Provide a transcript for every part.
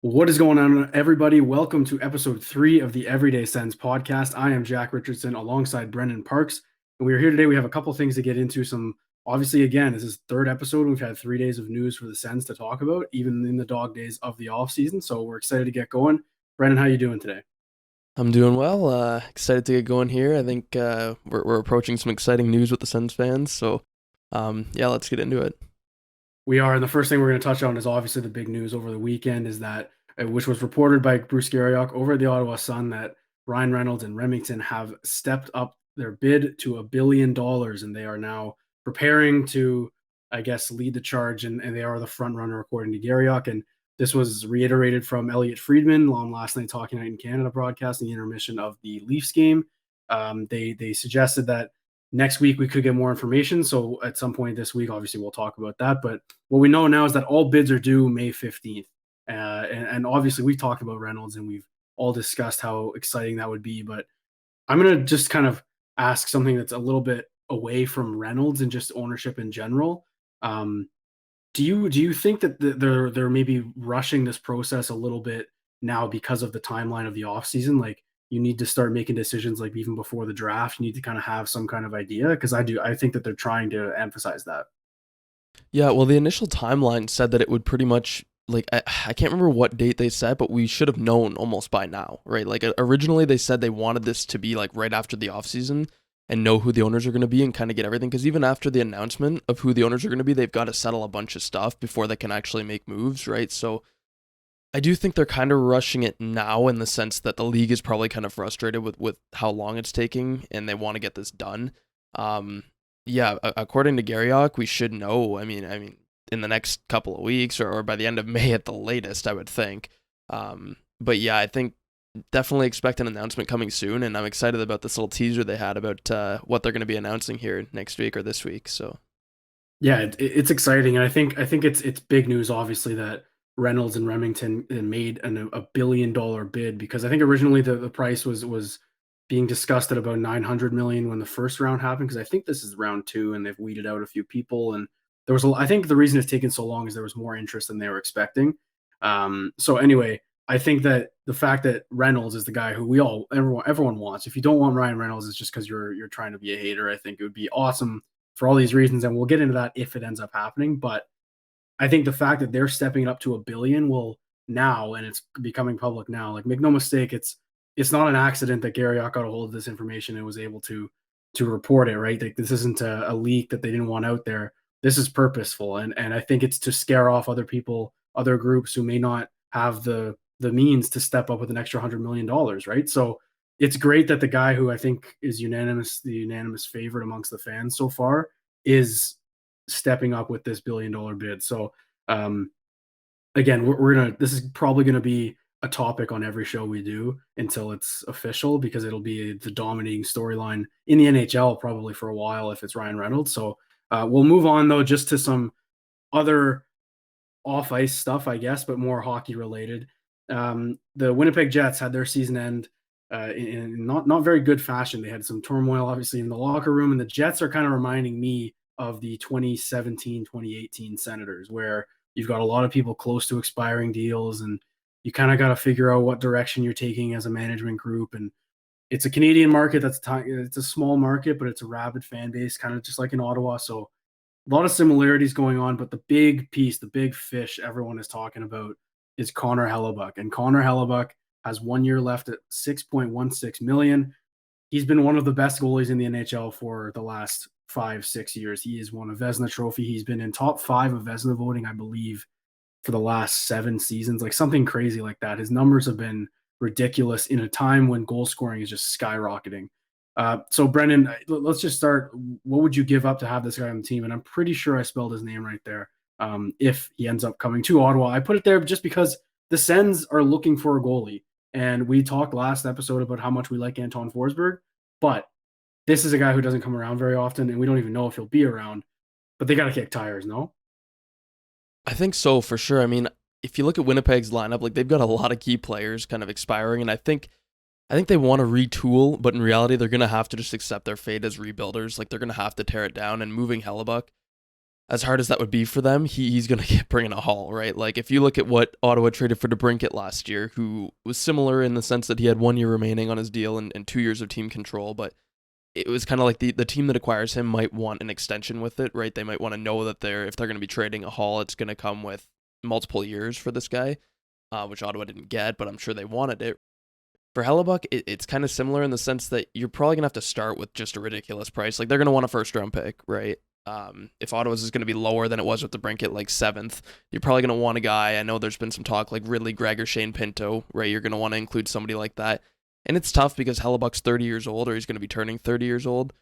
What is going on, everybody? Welcome to episode 3 of the Everyday Sens podcast. I am Jack Richardson alongside Brennan Parks, and we are here today. We have a couple things to get into. Obviously, again, this is the third episode. We've had 3 days of news for the Sens to talk about, even in the dog days of the off season. So we're excited to get going. Brennan, how you doing today? I'm doing well. Excited to get going here. I think we're approaching some exciting news with the Sens fans. So, yeah, let's get into it. We are, and the first thing we're going to touch on is obviously the big news over the weekend is that, which was reported by Bruce Garriock over at the Ottawa Sun, that Ryan Reynolds and Remington have stepped up their bid to $1 billion, and they are now preparing to, I guess, lead the charge, and they are the front runner according to Garriock. And this was reiterated from Elliot Friedman on last night Talking Night in Canada broadcast in the intermission of the Leafs game. They suggested that next week we could get more information. So at some point this week, obviously we'll talk about that. But what we know now is that all bids are due May 15th. And obviously we've talked about Reynolds and we've all discussed how exciting that would be. But I'm going to just kind of ask something that's a little bit away from Reynolds and just ownership in general. Um, do you think that they're maybe rushing this process a little bit now because of the timeline of the offseason? Like, you need to start making decisions like even before the draft. You need to kind of have some kind of idea, because I think that they're trying to emphasize that. Yeah, well, the initial timeline said that it would pretty much I can't remember what date they said, but we should have known almost by now, right? Like originally they said they wanted this to be like right after the offseason and know who the owners are going to be and kind of get everything. Because even after the announcement of who the owners are going to be, they've got to settle a bunch of stuff before they can actually make moves, right? So I do think they're kind of rushing it now in the sense that the league is probably kind of frustrated with how long it's taking and they want to get this done. Um, yeah, according to Garriock, we should know. I mean, in the next couple of weeks or by the end of May at the latest, I would think. But yeah, I think definitely expect an announcement coming soon, and I'm excited about this little teaser they had about what they're going to be announcing here next week or this week. So Yeah, it's exciting, and I think it's big news, obviously, that Reynolds and Remington made a $1 billion bid, because I think originally the price was being discussed at about 900 million when the first round happened. Because I think this is round two, and they've weeded out a few people, and I think the reason it's taken so long is there was more interest than they were expecting. So anyway, I think that the fact that Reynolds is the guy who everyone wants. If you don't want Ryan Reynolds, it's just because you're trying to be a hater. I think it would be awesome for all these reasons, and we'll get into that if it ends up happening. But I think the fact that they're stepping it up to $1 billion will now, and it's becoming public now. Like, make no mistake, it's not an accident that Garriock got a hold of this information and was able to report it, right? Like, this isn't a leak that they didn't want out there. This is purposeful, and I think it's to scare off other people, other groups who may not have the means to step up with an extra $100 million, right? So it's great that the guy who I think is the unanimous favorite amongst the fans so far, is stepping up with this $1 billion bid. So again, this is probably gonna be a topic on every show we do until it's official, because it'll be the dominating storyline in the NHL probably for a while if it's Ryan Reynolds. So we'll move on though, just to some other off ice stuff, I guess, but more hockey related. The Winnipeg Jets had their season end in not very good fashion. They had some turmoil, obviously, in the locker room, and the Jets are kind of reminding me of the 2017-2018 Senators, where you've got a lot of people close to expiring deals, and you kind of got to figure out what direction you're taking as a management group. And it's a Canadian market it's a small market, but it's a rabid fan base, kind of just like in Ottawa. So a lot of similarities going on, but the big piece, the big fish everyone is talking about is Connor Hellebuyck. And Connor Hellebuyck has 1 year left at 6.16 million. He's been one of the best goalies in the NHL for the last 5-6 years. He has won a Vezina trophy. He's been in top 5 of Vezina voting, I believe, for the last 7 seasons, like something crazy like that. His numbers have been ridiculous in a time when goal scoring is just skyrocketing. So Brendan, let's just start. What would you give up to have this guy on the team? And I'm pretty sure I spelled his name right there. If he ends up coming to Ottawa, I put it there just because the Sens are looking for a goalie, and we talked last episode about how much we like Anton Forsberg, but this is a guy who doesn't come around very often, and we don't even know if he'll be around. But they got to kick tires, no? I think so for sure. I mean, if you look at Winnipeg's lineup, like they've got a lot of key players kind of expiring, and I think they want to retool, but in reality, they're gonna have to just accept their fate as rebuilders. Like they're gonna have to tear it down. And moving Hellebuck, as hard as that would be for them, he's going to get bringing a haul, right? Like if you look at what Ottawa traded for DeBrincat last year, who was similar in the sense that he had 1 year remaining on his deal and 2 years of team control, but it was kind of like the team that acquires him might want an extension with it, right? They might want to know that if they're going to be trading a haul, it's going to come with multiple years for this guy, which Ottawa didn't get, but I'm sure they wanted it. For Hellebuyck, it's kind of similar in the sense that you're probably going to have to start with just a ridiculous price. Like they're going to want a first round pick, right? If Ottawa's is going to be lower than it was with DeBrincat, like 7th, you're probably going to want a guy. I know there's been some talk like Ridley Gregg or Shane Pinto, right? You're going to want to include somebody like that. And it's tough because Hellebuck's 30 years old, or he's going to be turning 30 years old.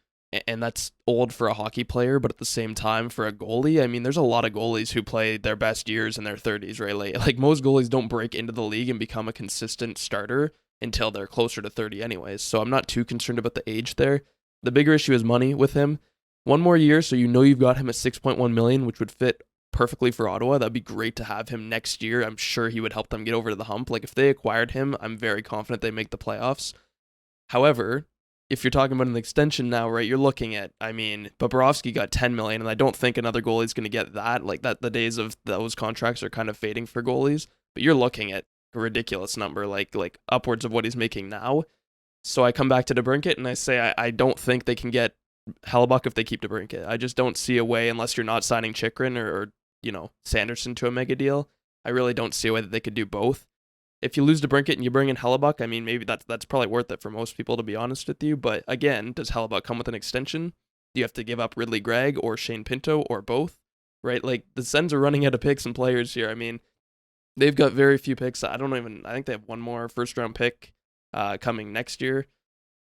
And that's old for a hockey player, but at the same time, for a goalie, I mean, there's a lot of goalies who play their best years in their 30s, right? Like most goalies don't break into the league and become a consistent starter until they're closer to 30 anyways. So I'm not too concerned about the age there. The bigger issue is money with him. 1 more year, so you know you've got him at $6.1 million, which would fit perfectly for Ottawa. That'd be great to have him next year. I'm sure he would help them get over to the hump. Like if they acquired him, I'm very confident they make the playoffs. However, if you're talking about an extension now, right, you're looking at, I mean, Bobrovsky got $10 million, and I don't think another goalie's going to get that. Like that, the days of those contracts are kind of fading for goalies, but you're looking at a ridiculous number, like upwards of what he's making now. So I come back to DeBrincat and I say I don't think they can get Hellebuyck if they keep DeBrincat. I just don't see a way, unless you're not signing Chikrin or Sanderson to a mega deal. I really don't see a way that they could do both. If you lose DeBrincat and you bring in Hellebuyck, I mean, maybe that's probably worth it for most people, to be honest with you. But again, does Hellebuyck come with an extension? Do you have to give up Ridley Gregg or Shane Pinto or both? Right? Like the Sens are running out of picks and players here. I mean, they've got very few picks. I think they have one more first round pick coming next year.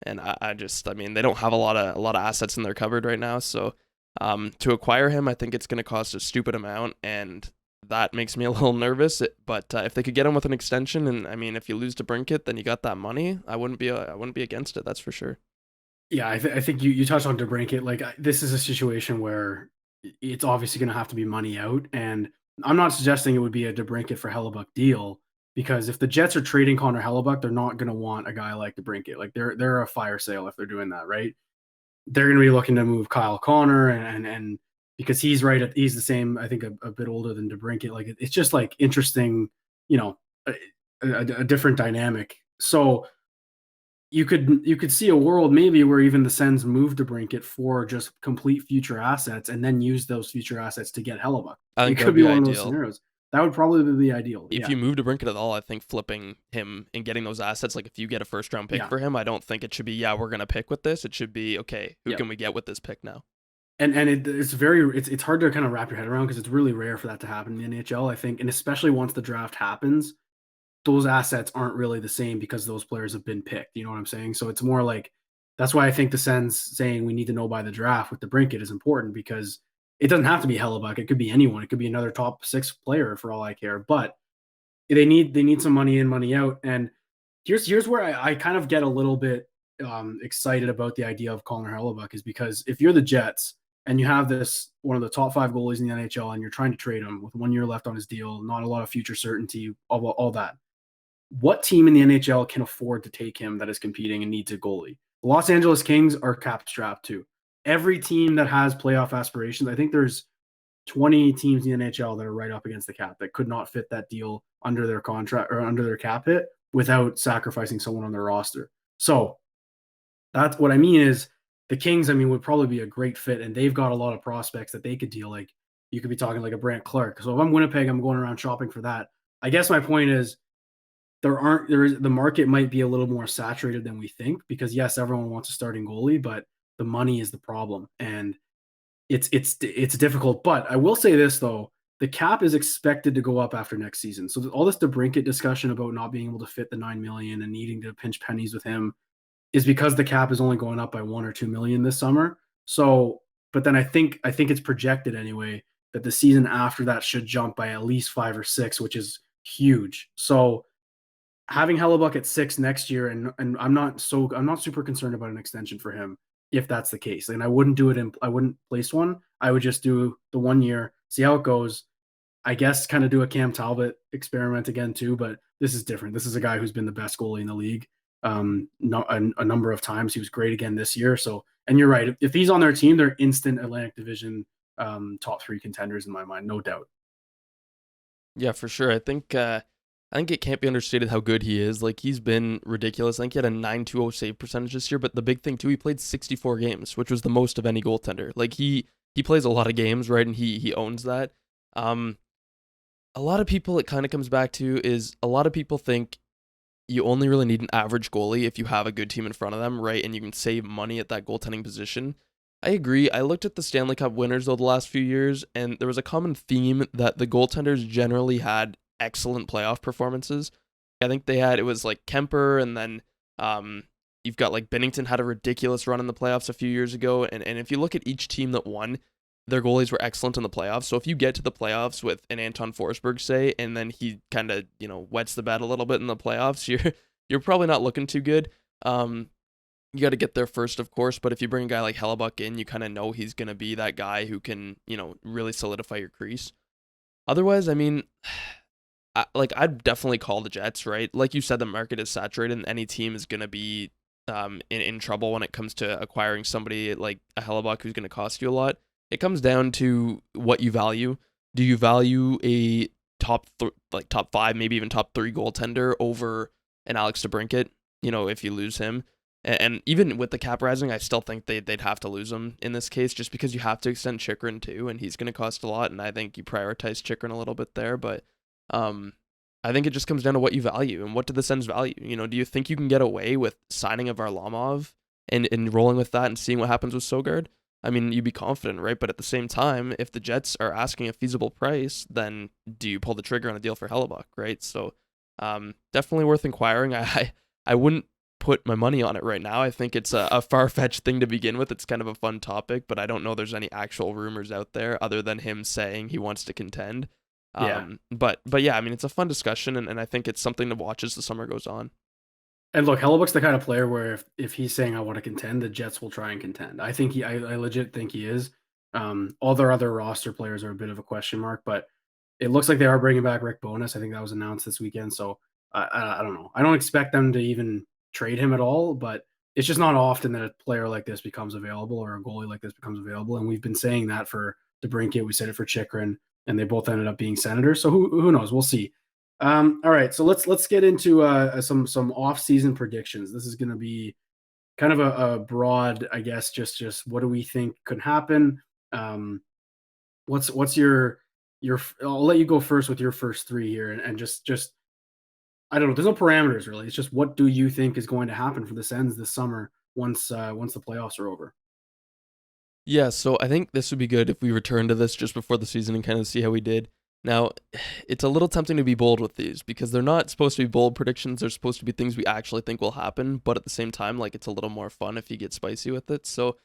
And I mean, they don't have a lot of assets in their cupboard right now. So to acquire him, I think it's going to cost a stupid amount, and that makes me a little nervous. But if they could get him with an extension, and I mean, if you lose to DeBrincat, then you got that money. I wouldn't be against it. That's for sure. Yeah, I think you touched on DeBrincat. Like this is a situation where it's obviously going to have to be money out, and I'm not suggesting it would be a DeBrincat for Hellebuyck deal, because if the Jets are trading Connor Hellebuyck, they're not going to want a guy like DeBrincat. Like they're a fire sale if they're doing that, right? They're going to be looking to move Kyle Connor, and because he's he's the same, I think a bit older than DeBrincat. Like it's just like interesting, a, a different dynamic. So you could see a world maybe where even the Sens move DeBrincat for just complete future assets and then use those future assets to get Hellebuyck. I It think that could would be be one of those ideal. scenarios. That would probably be the ideal. If you move DeBrincat at all, I think flipping him and getting those assets, like if you get a first round pick for him, I don't think it should be, we're going to pick with this. It should be, okay, who can we get with this pick now? And it's hard to kind of wrap your head around, because it's really rare for that to happen in the NHL, I think. And especially once the draft happens, those assets aren't really the same because those players have been picked. You know what I'm saying? So it's more like, that's why I think the Sens saying we need to know by the draft with DeBrincat is important, because it doesn't have to be Hellebuyck. It could be anyone. It could be another top 6 player for all I care. But they need some money in, money out. And here's where I kind of get a little bit excited about the idea of Connor Hellebuyck, is because if you're the Jets and you have this one of the top 5 goalies in the NHL and you're trying to trade him with 1 year left on his deal, not a lot of future certainty, all that, what team in the NHL can afford to take him that is competing and needs a goalie? The Los Angeles Kings are cap strapped too. Every team that has playoff aspirations, I think there's 20 teams in the NHL that are right up against the cap that could not fit that deal under their contract or under their cap hit without sacrificing someone on their roster. So that's what I mean is the Kings, I mean, would probably be a great fit, and they've got a lot of prospects that they could deal. Like you could be talking like a Brant Clark. So if I'm Winnipeg, I'm going around shopping for that. I guess my point is the market might be a little more saturated than we think, because yes, everyone wants a starting goalie, but the money is the problem, and it's difficult. But I will say this though, the cap is expected to go up after next season. So all this DeBrincat discussion about not being able to fit the 9 million and needing to pinch pennies with him is because the cap is only going up by 1 or 2 million this summer. So, but then I think it's projected anyway that the season after that should jump by at least 5 or 6, which is huge. So having Hellebuyck at 6 next year, and I'm not super concerned about an extension for him if that's the case. And I wouldn't place one. I would just do the 1 year, see how it goes. I guess kind of do a Cam Talbot experiment again too, but this is different. This is a guy who's been the best goalie in the league a number of times. He was great again this year. So, and you're right. If he's on their team, they're instant Atlantic Division top three contenders in my mind, no doubt. Yeah, for sure. I think it can't be understated how good he is. Like he's been ridiculous. I think he had a 920 save percentage this year, but the big thing too, he played 64 games, which was the most of any goaltender. Like he plays a lot of games, right? And he owns that. Um a lot of people, it kind of comes back to is a lot of people think you only really need an average goalie if you have a good team in front of them, right? And you can save money at that goaltending position. I agree. I looked at the Stanley Cup winners though the last few years, and there was a common theme that the goaltenders generally had excellent playoff performances. I think it was like Kemper, and then um, you've got like Binnington had a ridiculous run in the playoffs a few years ago. And if you look at each team that won, their goalies were excellent in the playoffs. So if you get to the playoffs with an Anton Forsberg, say, and then he kind of wets the bed a little bit in the playoffs, you're probably not looking too good. You got to get there first, of course. But if you bring a guy like Hellebuyck in, you kind of know he's gonna be that guy who can really solidify your crease. Otherwise, I mean, I'd definitely call the Jets, right? Like you said, the market is saturated, and any team is gonna be in trouble when it comes to acquiring somebody like a Hellebuyck who's gonna cost you a lot. It comes down to what you value. Do you value a top five, maybe even top three goaltender over an Alex DeBrincat? If you lose him, and even with the cap rising, I still think they'd have to lose him in this case, just because you have to extend Chikrin too, and he's going to cost a lot. And I think you prioritize Chikrin a little bit there, but um, I think it just comes down to what you value and what do the Sens value. Do you think you can get away with signing a Varlamov and rolling with that and seeing what happens with Sogard? I mean, you'd be confident, right? But at the same time, if the Jets are asking a feasible price, then do you pull the trigger on a deal for Hellebuyck, right? So, definitely worth inquiring. I wouldn't put my money on it right now. I think it's a far-fetched thing to begin with. It's kind of a fun topic, but I don't know there's any actual rumors out there other than him saying he wants to contend. Yeah. But yeah, I mean, it's a fun discussion, and I think it's something to watch as the summer goes on. And look, Hellebuck's the kind of player where if he's saying I want to contend, the Jets will try and contend. I legit think he is. All their other roster players are a bit of a question mark, but it looks like they are bringing back Rick Bowness. I think that was announced this weekend. So I don't know. I don't expect them to even trade him at all, but it's just not often that a player like this becomes available or a goalie like this becomes available. And we've been saying that for DeBrincat. We said it for Chikrin, and they both ended up being Senators. So who knows? We'll see. All right, so let's get into some off-season predictions. This is going to be kind of a broad, I guess, just what do we think could happen? Um, what's your? I'll let you go first with your first three here, and just I don't know. There's no parameters really. It's just what do you think is going to happen for the Sens this summer once the playoffs are over? Yeah, so I think this would be good if we return to this just before the season and kind of see how we did. Now, it's a little tempting to be bold with these because they're not supposed to be bold predictions. They're supposed to be things we actually think will happen, but at the same time, like it's a little more fun if you get spicy with it. So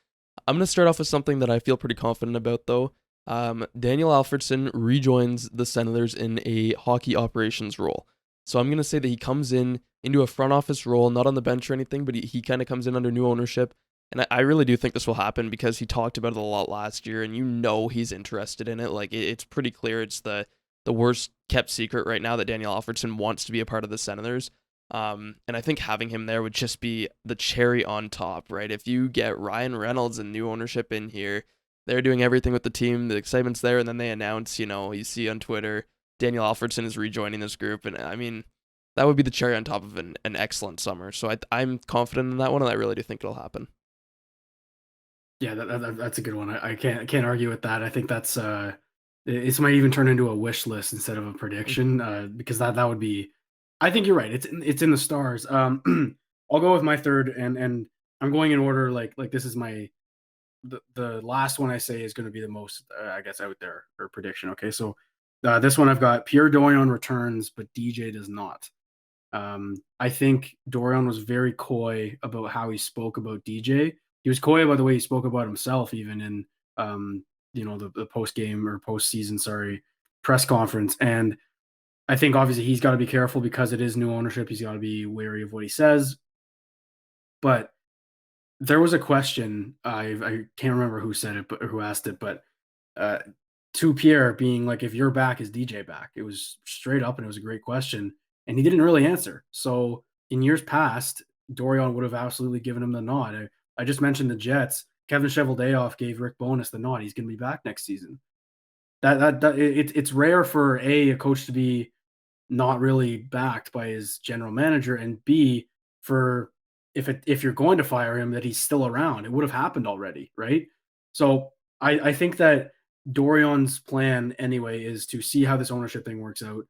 I'm going to start off with something that I feel pretty confident about, though. Daniel Alfredsson rejoins the Senators in a hockey operations role. So I'm going to say that he comes into a front office role, not on the bench or anything, but he kind of comes in under new ownership. And I really do think this will happen because he talked about it a lot last year, and he's interested in it. Like it's pretty clear it's the worst kept secret right now that Daniel Alfredsson wants to be a part of the Senators. And I think having him there would just be the cherry on top, right? If you get Ryan Reynolds and new ownership in here, they're doing everything with the team, the excitement's there, and then they announce, you see on Twitter, Daniel Alfredsson is rejoining this group, and I mean, that would be the cherry on top of an excellent summer. So I'm confident in that one, and I really do think it'll happen. Yeah, that's a good one. I can't argue with that. I think that's this might even turn into a wish list instead of a prediction because that would be. I think you're right. It's in the stars. I'll go with my third, and I'm going in order. Like this is the last one I say is going to be the most I guess out there for prediction. Okay, so this one I've got Pierre Dorion returns, but DJ does not. I think Dorion was very coy about how he spoke about DJ. He was coy about the way he spoke about himself, even in the post game or post season, sorry, press conference. And I think obviously he's got to be careful because it is new ownership. He's got to be wary of what he says. But there was a question. I can't remember who said it, but who asked it, but uh, to Pierre being like, if you're back, is DJ back? It was straight up, and it was a great question, and he didn't really answer. So in years past, Dorion would have absolutely given him the nod. I just mentioned the Jets. Kevin Cheveldayoff gave Rick Bowness the nod. He's going to be back next season. It's rare for a coach to be not really backed by his general manager, and B, for if you're going to fire him, that he's still around. It would have happened already, right? So I think that Dorian's plan anyway is to see how this ownership thing works out.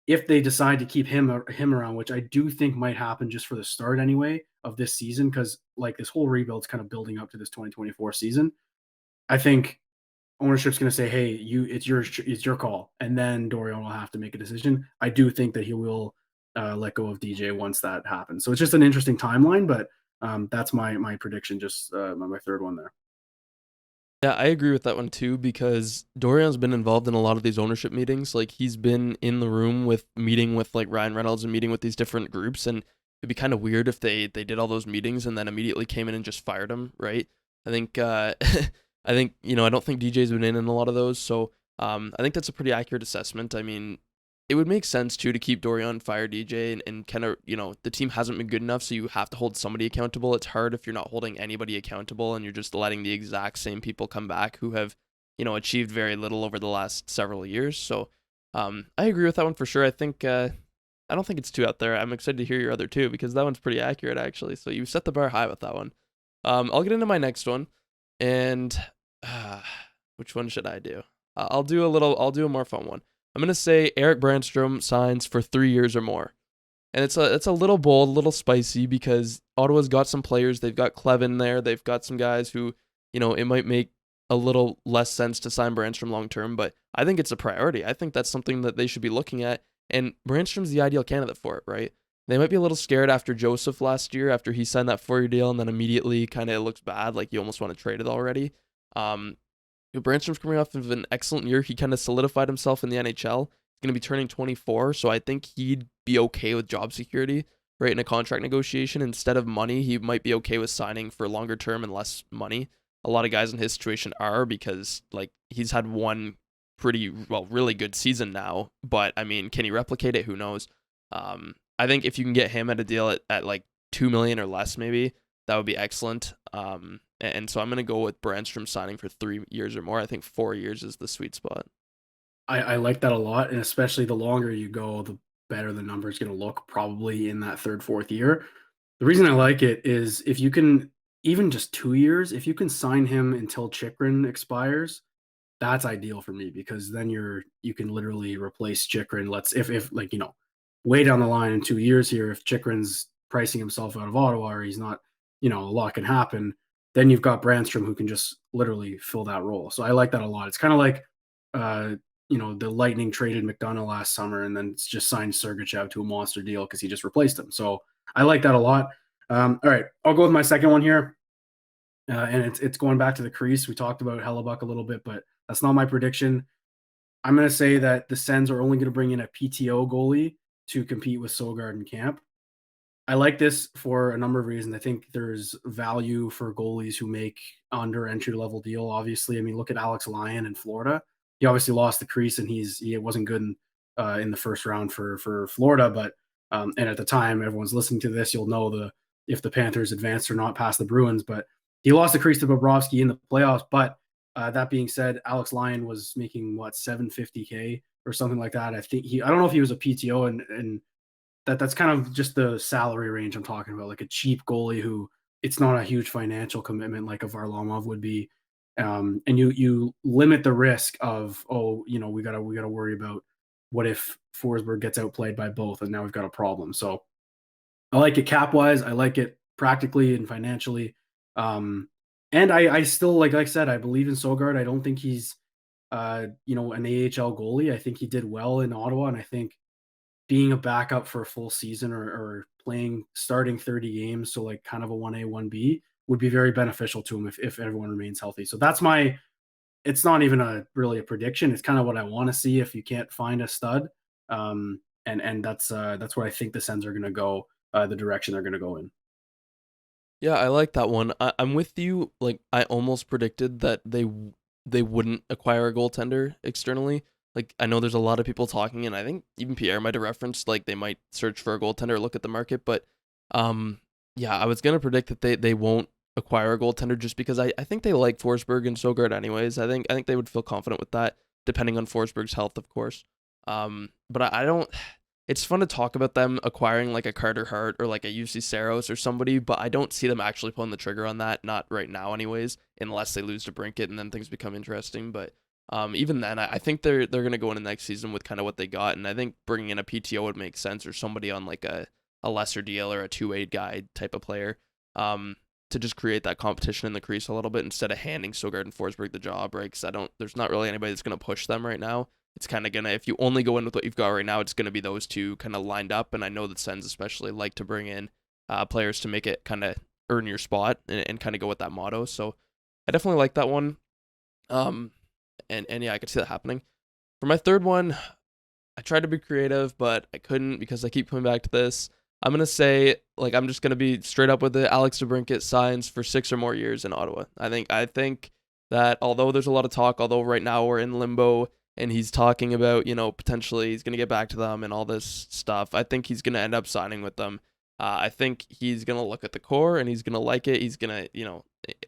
If they decide to keep him around, which I do think might happen just for the start anyway of this season, because like this whole rebuild's kind of building up to this 2024 season. I think ownership's going to say, "Hey, it's your call," and then Dorian will have to make a decision. I do think that he will let go of DJ once that happens. So it's just an interesting timeline, but that's my prediction. Just my third one there. Yeah, I agree with that one too, because Dorian's been involved in a lot of these ownership meetings. Like, he's been in the room with meeting with like Ryan Reynolds and meeting with these different groups, and it'd be kind of weird if they did all those meetings and then immediately came in and just fired him, right? I think I think, I don't think DJ's been in a lot of those, so I think that's a pretty accurate assessment. I mean, it would make sense too to keep Dorian, fire DJ, and kind of, the team hasn't been good enough, so you have to hold somebody accountable. It's hard if you're not holding anybody accountable and you're just letting the exact same people come back who have, achieved very little over the last several years. So I agree with that one for sure. I think I don't think it's too out there. I'm excited to hear your other two, because that one's pretty accurate actually. So you set the bar high with that one. I'll get into my next one, and which one should I do? I'll do a more fun one. I'm gonna say Eric Brandstrom signs for 3 years or more, and it's a little bold, a little spicy, because Ottawa's got some players. They've got Clevin there. They've got some guys who, it might make a little less sense to sign Brandstrom long term, but I think it's a priority. I think that's something that they should be looking at, and Brandstrom's the ideal candidate for it, right? They might be a little scared after Joseph last year, after he signed that 4-year deal, and then immediately kind of it looks bad, like you almost want to trade it already. Brandstrom's coming off of an excellent year. He kind of solidified himself in the NHL. He's going to be turning 24, so I think he'd be okay with job security, right, in a contract negotiation. Instead of money, he might be okay with signing for longer term and less money. A lot of guys in his situation are, because like he's had one really good season now, but I mean, can he replicate it? Who knows? I think if you can get him at a deal at like $2 million or less, maybe that would be excellent. And so I'm going to go with Brandstrom signing for 3 years or more. I think 4 years is the sweet spot. I like that a lot, and especially the longer you go, the better the number is going to look probably in that third, fourth year. The reason I like it is if you can, even just 2 years, if you can sign him until Chikrin expires, that's ideal for me, because then you can literally replace Chikrin. If like, way down the line in 2 years here, if Chikrin's pricing himself out of Ottawa, or he's not, a lot can happen, then you've got Brandstrom who can just literally fill that role. So I like that a lot. It's kind of like, the Lightning traded McDonough last summer and then just signed Sergachev to a monster deal because he just replaced him. So I like that a lot. All right, I'll go with my second one here. And it's going back to the crease. We talked about Hellebuyck a little bit, but that's not my prediction. I'm going to say that the Sens are only going to bring in a PTO goalie to compete with Sogard and Camp. I like this for a number of reasons. I think there's value for goalies who make under entry level deal. Obviously, I mean, look at Alex Lyon in Florida. He obviously lost the crease, and he wasn't good in the first round for Florida. But and at the time, everyone's listening to this, you'll know if the Panthers advanced or not past the Bruins. But he lost the crease to Bobrovsky in the playoffs. But that being said, Alex Lyon was making $750K or something like that. I don't know if he was a PTO, and that's kind of just the salary range I'm talking about, like a cheap goalie who it's not a huge financial commitment like a Varlamov would be. And you limit the risk of, we gotta worry about what if Forsberg gets outplayed by both, and now we've got a problem. So I like it cap wise. I like it practically and financially. And I still, like I said, I believe in Sogard. I don't think he's an AHL goalie. I think he did well in Ottawa, and I think being a backup for a full season or starting 30 games, so like kind of a 1A, 1B, would be very beneficial to him if everyone remains healthy. So it's not even really a prediction. It's kind of what I want to see if you can't find a stud. And that's where I think the Sens are going to go, the direction they're going to go in. Yeah, I like that one. I'm with you. Like, I almost predicted that they wouldn't acquire a goaltender externally. Like, I know there's a lot of people talking, and I think even Pierre might have referenced, like, they might search for a goaltender or look at the market. But, yeah, I was going to predict that they won't acquire a goaltender just because I think they like Forsberg and Sogard anyways. I think they would feel confident with that, depending on Forsberg's health, of course. But I don't. It's fun to talk about them acquiring like a Carter Hart or like a UC Saros or somebody, but I don't see them actually pulling the trigger on that. Not right now, anyways, unless they lose to Brinkett and then things become interesting. But even then, I think they're gonna go into next season with kind of what they got, and I think bringing in a PTO would make sense or somebody on like a lesser deal or a 2-way guy type of player. To just create that competition in the crease a little bit instead of handing Sogard and Forsberg the job, right? Because there's not really anybody that's going to push them right now. It's kind of if you only go in with what you've got right now, it's going to be those two kind of lined up. And I know that Sens especially like to bring in players to make it kind of earn your spot and kind of go with that motto. So I definitely like that one. And yeah, I could see that happening. For my third one, I tried to be creative, but I couldn't because I keep coming back to this. I'm gonna say, like, I'm just gonna be straight up with it. Alex DeBrincat signs for 6 or more years in Ottawa. I think that although there's a lot of talk, although right now we're in limbo and he's talking about, potentially he's gonna get back to them and all this stuff, I think he's gonna end up signing with them. I think he's gonna look at the core and he's gonna like it. He's gonna,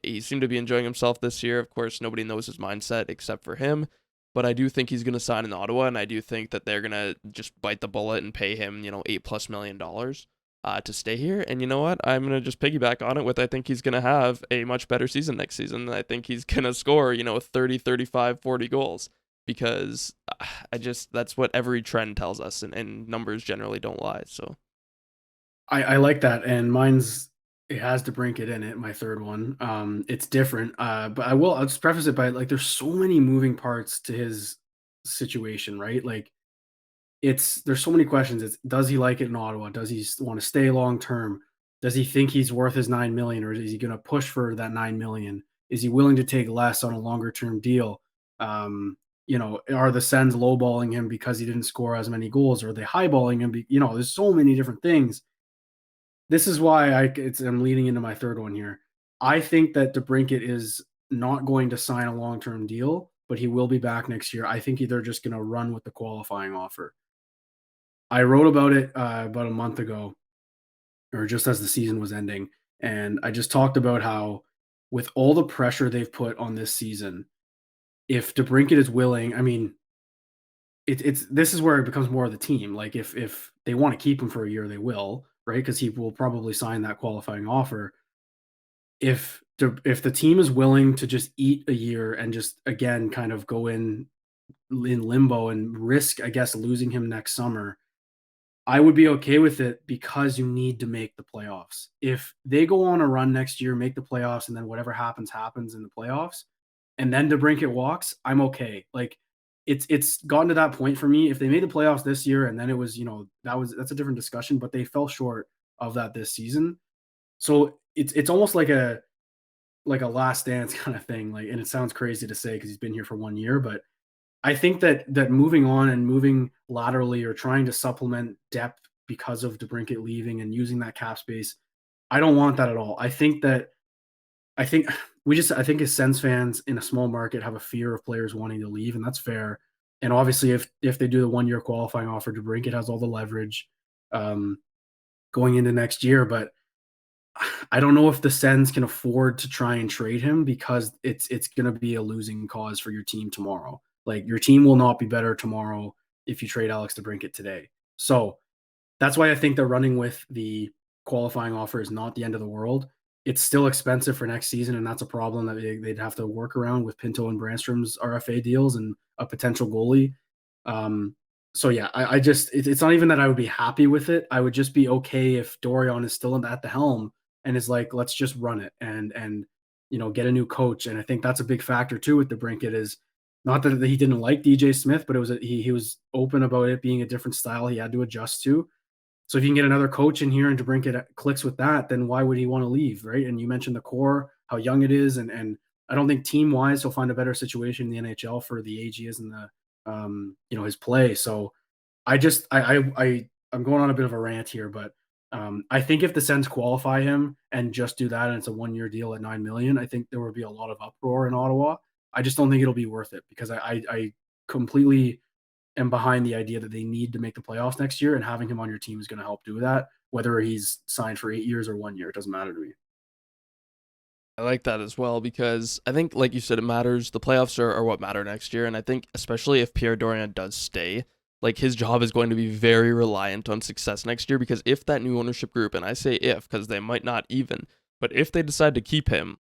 he seemed to be enjoying himself this year. Of course, nobody knows his mindset except for him. But I do think he's going to sign in Ottawa, and I do think that they're going to just bite the bullet and pay him, $8+ million to stay here. And you know what? I'm going to just piggyback on it with I think he's going to have a much better season next season. I think he's going to score, 30, 35, 40 goals because that's what every trend tells us, and numbers generally don't lie. So I like that, and it has DeBrincat in it, my third one. It's different, but I'll just preface it by like there's so many moving parts to his situation, right? Like there's so many questions. Does he like it in Ottawa? Does he want to stay long term? Does he think he's worth his 9 million, or is he going to push for that 9 million? Is he willing to take less on a longer term deal? Are the Sens lowballing him because he didn't score as many goals, or are they highballing him? There's so many different things. This is why I'm leading into my third one here. I think that DeBrincat is not going to sign a long term deal, but he will be back next year. I think they're just going to run with the qualifying offer. I wrote about it about a month ago, or just as the season was ending, and I just talked about how, with all the pressure they've put on this season, if DeBrincat is willing, I mean, it's this is where it becomes more of the team. Like if they want to keep him for a year, they will, right? Because he will probably sign that qualifying offer. If the team is willing to just eat a year and just again kind of go in limbo and risk, I guess, losing him next summer, I would be okay with it because you need to make the playoffs. If they go on a run next year, make the playoffs, and then whatever happens happens in the playoffs, and then DeBrincat walks, I'm okay. Like it's gotten to that point for me. If they made the playoffs this year and then it was, that's a different discussion, but they fell short of that this season. So it's almost like a last dance kind of thing. Like, and it sounds crazy to say because he's been here for 1 year, but I think that moving on and moving laterally or trying to supplement depth because of DeBrincat leaving and using that cap space, I don't want that at all. I think I think as Sens fans in a small market have a fear of players wanting to leave, and that's fair. And obviously, if they do the 1 year qualifying offer, DeBrincat has all the leverage um, going into next year. But I don't know if the Sens can afford to try and trade him because it's going to be a losing cause for your team tomorrow. Like your team will not be better tomorrow if you trade Alex DeBrincat today. So that's why I think they're running with the qualifying offer is not the end of the world. It's still expensive for next season, and that's a problem that they'd have to work around with Pinto and Brandstrom's RFA deals and a potential goalie. Um, so yeah, I just it's not even that I would be happy with it. I would just be okay if Dorion is still at the helm and is like, let's just run it and get a new coach. And I think that's a big factor too with DeBrincat is not that he didn't like DJ Smith, but it was he was open about it being a different style he had to adjust to. So if you can get another coach in here and DeBrincat clicks with that, then why would he want to leave, right? And you mentioned the core, how young it is, and I don't think team wise he'll find a better situation in the NHL for the age he is and the his play. So I'm going on a bit of a rant here, but I think if the Sens qualify him and just do that and it's a 1 year deal at 9 million, I think there would be a lot of uproar in Ottawa. I just don't think it'll be worth it because I completely am behind the idea that they need to make the playoffs next year, and having him on your team is going to help do that. Whether he's signed for 8 years or 1 year, it doesn't matter to me. I like that as well because I think, like you said, it matters. The playoffs are what matter next year. And I think, especially if Pierre Dorion does stay, like his job is going to be very reliant on success next year because if that new ownership group, and I say if because they might not even, but if they decide to keep him,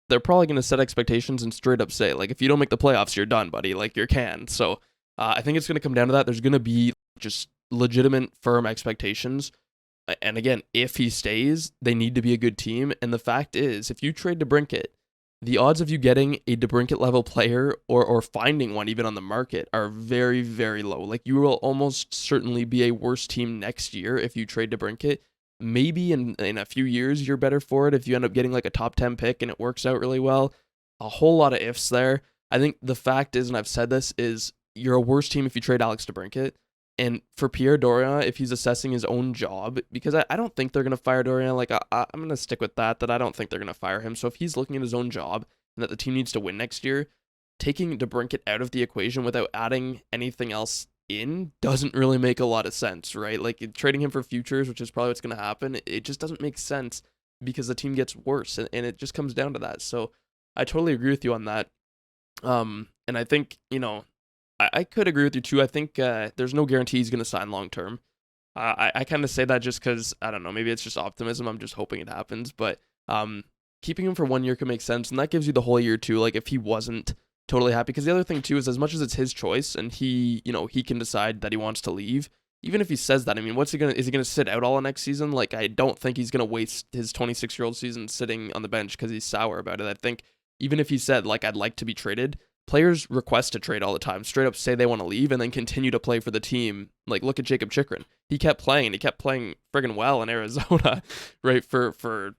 they're probably going to set expectations and straight up say, like, if you don't make the playoffs, you're done, buddy. Like, you're canned. So I think it's going to come down to that. There's going to be just legitimate, firm expectations. And again, if he stays, they need to be a good team. And the fact is, if you trade DeBrincat, the odds of you getting a DeBrincat level player or finding one even on the market are very, very low. Like, you will almost certainly be a worse team next year if you trade DeBrincat. Maybe in a few years you're better for it if you end up getting like a top 10 pick and it works out really well. A whole lot of ifs there. I think the fact is, and I've said this, is you're a worse team if you trade Alex DeBrincat. And for Pierre Dorion, if he's assessing his own job, because I don't think they're going to fire Dorion. Like, I'm going to stick with that I don't think they're going to fire him. So if he's looking at his own job and that the team needs to win next year, taking DeBrincat out of the equation without adding anything else in doesn't really make a lot of sense, right? Like, trading him for futures, which is probably what's going to happen, it just doesn't make sense because the team gets worse. And it just comes down to that. So I totally agree with you on that. And I think, I could agree with you too. I think there's no guarantee he's going to sign long term. I kind of say that just because, I don't know, maybe it's just optimism. I'm just hoping it happens. But keeping him for 1 year could make sense. And that gives you the whole year too. Like, if he wasn't totally happy. Because the other thing too is, as much as it's his choice and he can decide that he wants to leave, even if he says that, I mean, is he going to sit out all of next season? Like, I don't think he's going to waste his 26-year-old season sitting on the bench because he's sour about it. I think even if he said, like, I'd like to be traded, players request to trade all the time, straight up say they want to leave and then continue to play for the team. Like, look at Jacob Chikrin. He kept playing friggin' well in Arizona, right, for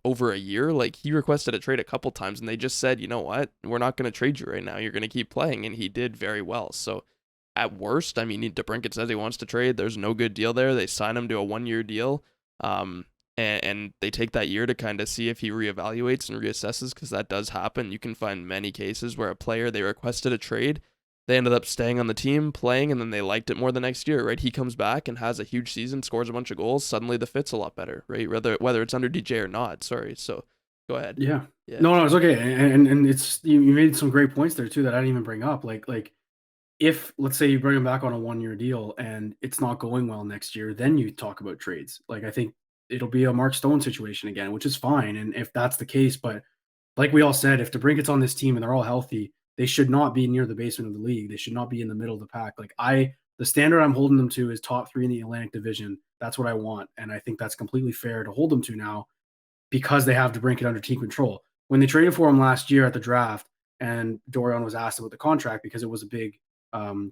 over a year. Like, he requested a trade a couple times and they just said, you know what, we're not going to trade you right now. You're going to keep playing. And he did very well. So at worst, I mean, DeBrincat says he wants to trade. There's no good deal there. They sign him to a 1 year deal. And they take that year to kind of see if he reevaluates and reassesses, because that does happen. You can find many cases where a player, they requested a trade, they ended up staying on the team, playing, and then they liked it more the next year, right? He comes back and has a huge season, scores a bunch of goals. Suddenly the fit's a lot better, right? Whether it's under DJ or not. Sorry. So go ahead. Yeah. No, it's okay. And it's, you made some great points there too that I didn't even bring up. Like if, let's say, you bring him back on a 1 year deal and it's not going well next year, then you talk about trades. Like, I think it'll be a Mark Stone situation again, which is fine. And if that's the case, but like we all said, if DeBrincat's on this team and they're all healthy, they should not be near the basement of the league. They should not be in the middle of the pack. Like, the standard I'm holding them to is top 3 in the Atlantic Division. That's what I want. And I think that's completely fair to hold them to now because they have DeBrincat under team control. When they traded for him last year at the draft and Dorion was asked about the contract, because it was a big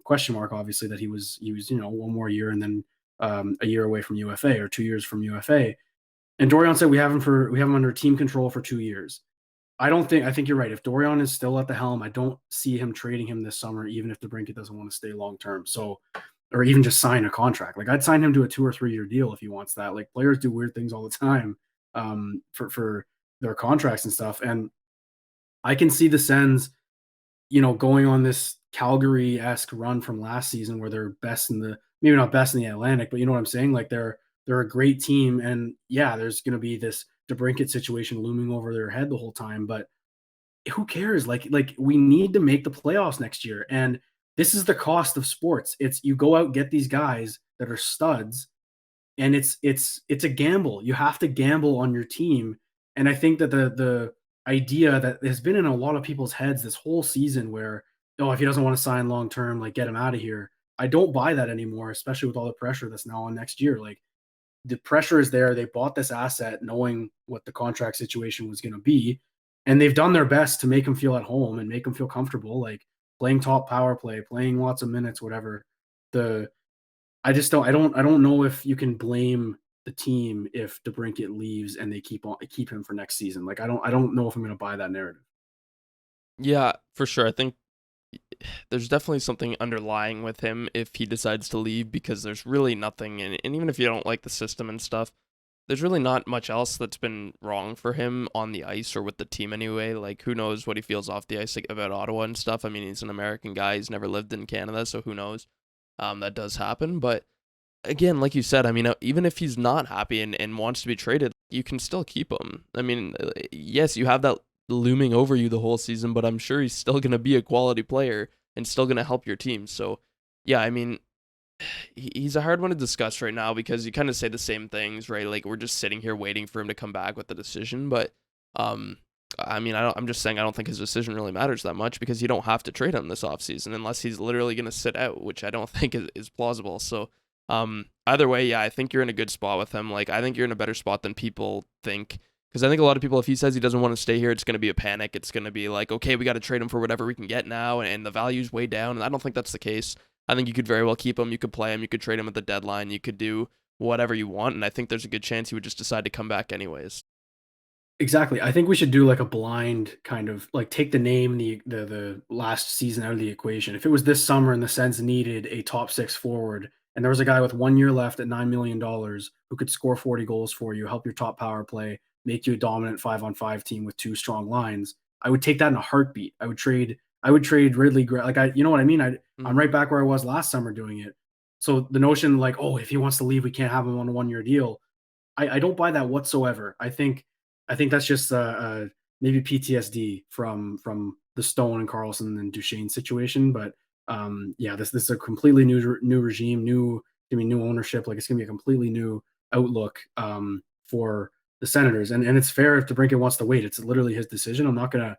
question mark, obviously, that he was 1 more year and then a year away from UFA or 2 years from UFA. And Dorion said we have him under team control for 2 years. I think you're right. If Dorion is still at the helm, I don't see him trading him this summer, even if DeBrincat doesn't want to stay long term. So, or even just sign a contract. Like, I'd sign him to a 2 or 3 year deal if he wants that. Like, players do weird things all the time for their contracts and stuff. And I can see the Sens, going on this Calgary-esque run from last season where they're maybe not best in the Atlantic, but you know what I'm saying? Like, they're a great team. And yeah, there's going to be this DeBrincat situation looming over their head the whole time, but who cares? Like we need to make the playoffs next year. And this is the cost of sports. It's, you go out and get these guys that are studs, and it's a gamble. You have to gamble on your team. And I think that the idea that has been in a lot of people's heads this whole season where, oh, if he doesn't want to sign long term, like, get him out of here. I don't buy that anymore, especially with all the pressure that's now on next year. Like, the pressure is there. They bought this asset knowing what the contract situation was going to be, and they've done their best to make him feel at home and make him feel comfortable, like playing top power play, playing lots of minutes, whatever. I don't know if you can blame the team if DeBrincat leaves and they keep him for next season. Like, I don't know if I'm going to buy that narrative. Yeah, for sure. I think there's definitely something underlying with him if he decides to leave, because there's really nothing, and even if you don't like the system and stuff, there's really not much else that's been wrong for him on the ice or with the team anyway. Like, who knows what he feels off the ice, like, about Ottawa and stuff. I mean, he's an American guy. He's never lived in Canada, so who knows? That does happen. But again, like you said, I mean, even if he's not happy and wants to be traded, you can still keep him. I mean, yes, you have that looming over you the whole season, but I'm sure he's still going to be a quality player and still going to help your team. So, yeah, I mean, he's a hard one to discuss right now because you kind of say the same things, right? Like we're just sitting here waiting for him to come back with the decision, but um I mean, I'm just saying I don't think his decision really matters that much because you don't have to trade him this offseason unless he's literally going to sit out, which I don't think is plausible. So, either way, yeah, I think you're in a good spot with him. Like, I think you're in a better spot than people think. Because I think a lot of people, if he says he doesn't want to stay here, it's going to be a panic. It's going to be like, okay, we got to trade him for whatever we can get now, and the value's way down. And I don't think that's the case. I think you could very well keep him. You could play him. You could trade him at the deadline. You could do whatever you want. And I think there's a good chance he would just decide to come back anyways. Exactly. I think we should do like a blind kind of like take the name, the last season out of the equation. If it was this summer and the Sens needed a top six forward, and there was a guy with 1 year left at $9 million who could score 40 goals for you, help your top power play, make you a dominant 5-on-5 team with two strong lines, I would take that in a heartbeat. I would trade Ridley like you know what I mean? I'm right back where I was last summer doing it. So the notion like, oh, if he wants to leave, we can't have him on a 1 year deal. I don't buy that whatsoever. I think that's just maybe PTSD from the Stone and Carlson and Duchesne situation. But yeah, this is a completely new regime, new ownership. Like it's gonna be a completely new outlook for the Senators. And it's fair if DeBrincat wants to wait. It's literally his decision. I'm not gonna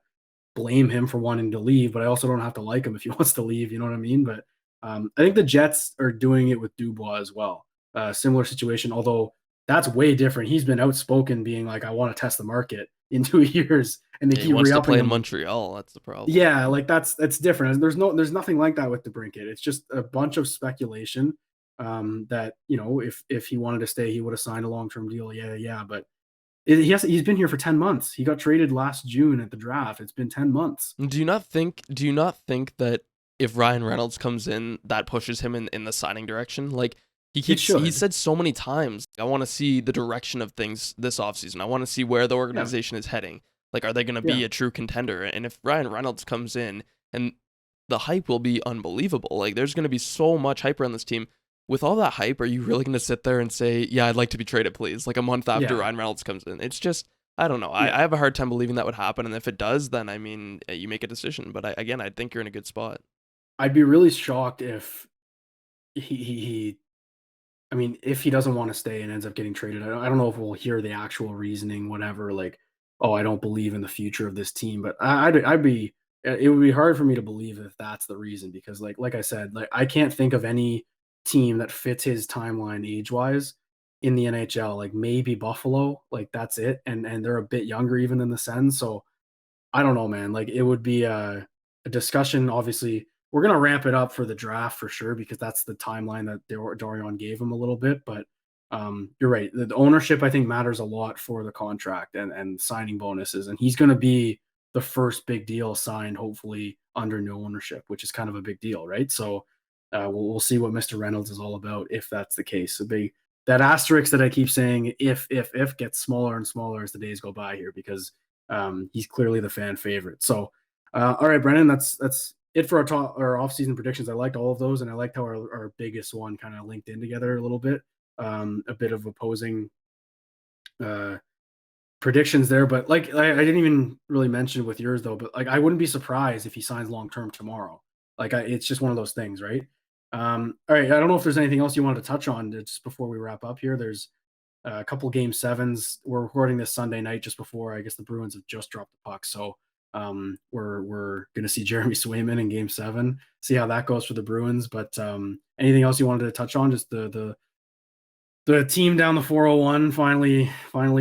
blame him for wanting to leave, but I also don't have to like him if he wants to leave. You know what I mean? But I think the Jets are doing it with Dubois as well. Similar situation, although that's way different. He's been outspoken, being like, "I want to test the market in 2 years," and they Yeah, he keep wants to re-upping play in him. Montreal. That's the problem. Yeah, like that's different. There's nothing like that with DeBrincat. It's just a bunch of speculation. That if he wanted to stay, he would have signed a long-term deal. Yeah, yeah, but he's been here for 10 months. He got traded last June at the draft. It's been 10 months. Do you not think that if Ryan Reynolds comes in, that pushes him in the signing direction? Like It he should. said so many times, I want to see the direction of things this offseason. I want to see where the Yeah, organization is heading. Like, are they going to yeah. be a true contender? And if Ryan Reynolds comes in, and the hype will be unbelievable. Like, there's going to be so much hype around this team. With all that hype, are you really going to sit there and say, yeah, I'd like to be traded, please? Like a month after Yeah, Ryan Reynolds comes in. It's just, I don't know. I yeah. have a hard time believing that would happen. And if it does, then I mean, you make a decision. But again, I think you're in a good spot. I'd be really shocked if he I mean, if he doesn't want to stay and ends up getting traded. I don't know if we'll hear the actual reasoning, whatever. Like, oh, I don't believe in the future of this team. But I'd be. It would be hard for me to believe if that's the reason because, like I said, like I can't think of any team that fits his timeline age wise in the NHL. Like maybe Buffalo, like that's it, and they're a bit younger even than the Sens. So I don't know, man. Like it would be a discussion. Obviously, we're gonna ramp it up for the draft for sure because that's the timeline that Dorian gave him a little bit. But you're right. The ownership I think matters a lot for the contract and signing bonuses, and he's gonna be the first big deal signed, hopefully under new ownership, which is kind of a big deal, right? So we'll see what Mr. Reynolds is all about if that's the case. So that asterisk that I keep saying, if gets smaller and smaller as the days go by here because he's clearly the fan favorite. So, all right, Brennan, that's it for our off-season predictions. I liked all of those, and I liked how our biggest one kind of linked in together a little bit. A bit of opposing uh, predictions there, but like I didn't even really mention with yours though. But like I wouldn't be surprised if he signs long term tomorrow. Like it's just one of those things, right? All right, I don't know if there's anything else you wanted to touch on just before we wrap up here. There's a couple game sevens. We're recording this Sunday night just before I guess the Bruins have just dropped the puck. So we're gonna see Jeremy Swayman in game seven, see how that goes for the Bruins. But anything else you wanted to touch on? Just the team down the 401 finally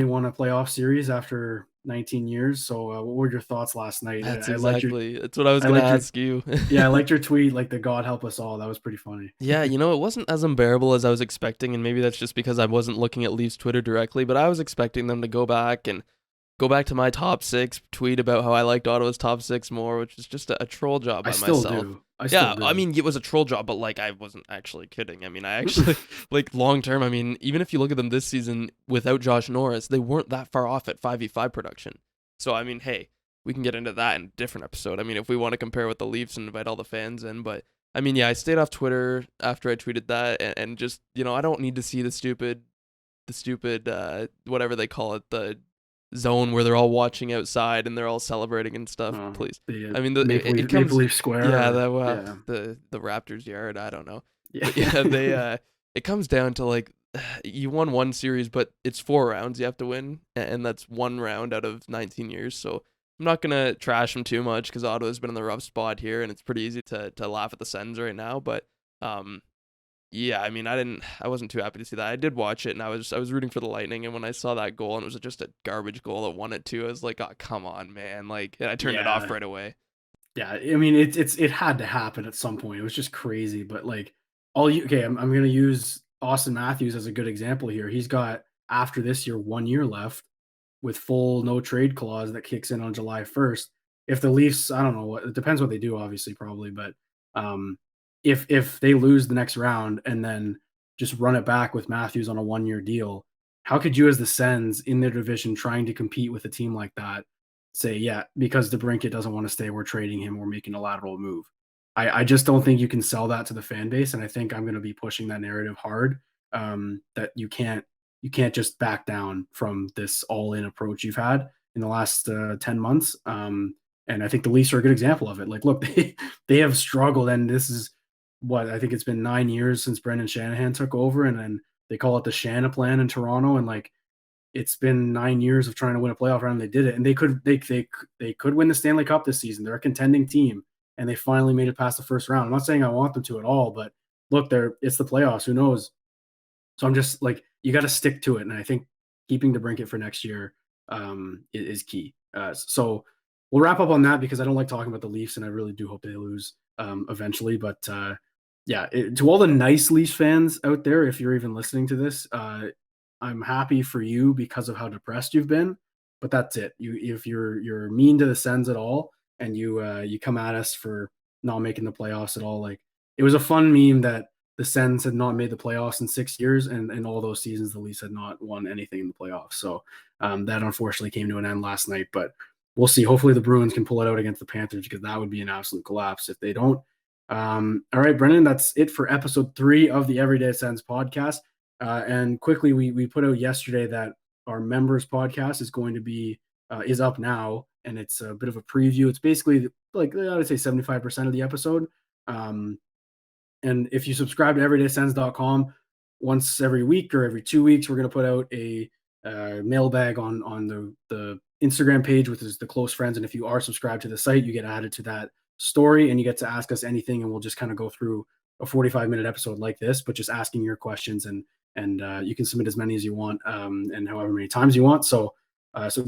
won a playoff series after 19 years. So what were your thoughts last night? That's what I was I going to liked your ask you. yeah, I liked your tweet, like the God help us all. That was pretty funny. Yeah, it wasn't as unbearable as I was expecting, and maybe that's just because I wasn't looking at Leafs Twitter directly, but I was expecting them to go back to my top six, tweet about how I liked Ottawa's top six more, which is just a troll job I by still myself. do. I still Yeah, I do. mean, it was a troll job, but like I wasn't actually kidding. I mean, I actually like long term. I mean, even if you look at them this season without Josh Norris, they weren't that far off at 5v5 production. So I mean, hey, we can get into that in a different episode. I mean, if we want to compare with the Leafs and invite all the fans in, but I mean, yeah, I stayed off Twitter after I tweeted that, and just I don't need to see the stupid whatever they call it, the zone where they're all watching outside and they're all celebrating and stuff. Please, the I mean, it Maple comes, Leaf Square. yeah, Or, that yeah, the Raptors yard. I don't know, yeah, but yeah, they it comes down to like you won one series, but it's 4 rounds you have to win, and that's 1 round out of 19 years. So I'm not gonna trash them too much because Ottawa's been in the rough spot here, and it's pretty easy to laugh at the Sens right now. But um, yeah, I mean, I wasn't too happy to see that. I did watch it, and I was rooting for the Lightning, and when I saw that goal and it was just a garbage goal that won it too, I was like, oh come on, man! Like, and I turned it off yeah. right away. Yeah, I mean, it had to happen at some point. It was just crazy, but like okay, I'm gonna use Austin Matthews as a good example here. He's got after this year 1 year left with full no trade clause that kicks in on July 1st. If the Leafs, I don't know what it depends what they do, obviously, probably, but um, if they lose the next round and then just run it back with Matthews on a 1 year deal, how could you as the Sens in their division trying to compete with a team like that say, yeah, because DeBrincat doesn't want to stay, we're trading him, we're making a lateral move. I just don't think you can sell that to the fan base, and I think I'm going to be pushing that narrative hard. That you can't just back down from this all-in approach you've had in the last 10 months. And I think the Leafs are a good example of it. Like, look, they have struggled, and this is what I think it's been 9 years since Brendan Shanahan took over, and then they call it the Shana plan in Toronto, and like it's been 9 years of trying to win a playoff round. And they did it, and they could win the Stanley Cup this season. They're a contending team, and they finally made it past the first round. I'm not saying I want them to at all, but look, it's the playoffs. Who knows? So I'm just like, you got to stick to it, and I think keeping DeBrincat for next year is key. So we'll wrap up on that because I don't like talking about the Leafs, and I really do hope they lose eventually. But yeah, to all the nice Leafs fans out there, if you're even listening to this, I'm happy for you because of how depressed you've been. But that's it. If you're mean to the Sens at all, and you come at us for not making the playoffs at all, like it was a fun meme that the Sens had not made the playoffs in 6 years, and in all those seasons, the Leafs had not won anything in the playoffs. So that unfortunately came to an end last night. But we'll see. Hopefully, the Bruins can pull it out against the Panthers because that would be an absolute collapse if they don't. All right, Brennan, that's it for episode 3 of the Everyday Sens podcast. And quickly, we put out yesterday that our members podcast is going to be is up now, and it's a bit of a preview. It's basically like I would say 75% of the episode. And if you subscribe to everydaysens.com once every week or every 2 weeks, we're going to put out a mailbag on the Instagram page with the close friends. And if you are subscribed to the site, you get added to that story and you get to ask us anything. And we'll just kind of go through a 45-minute episode like this, but just asking your questions. And you can submit as many as you want and however many times you want. So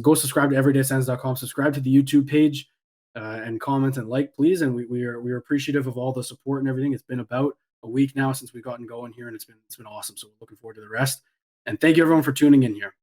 go subscribe to everydaysens.com, subscribe to the YouTube page. And comment and like, please. And we're appreciative of all the support and everything. It's been about a week now since we've gotten going here, and it's been awesome. So we're looking forward to the rest. And thank you everyone for tuning in here.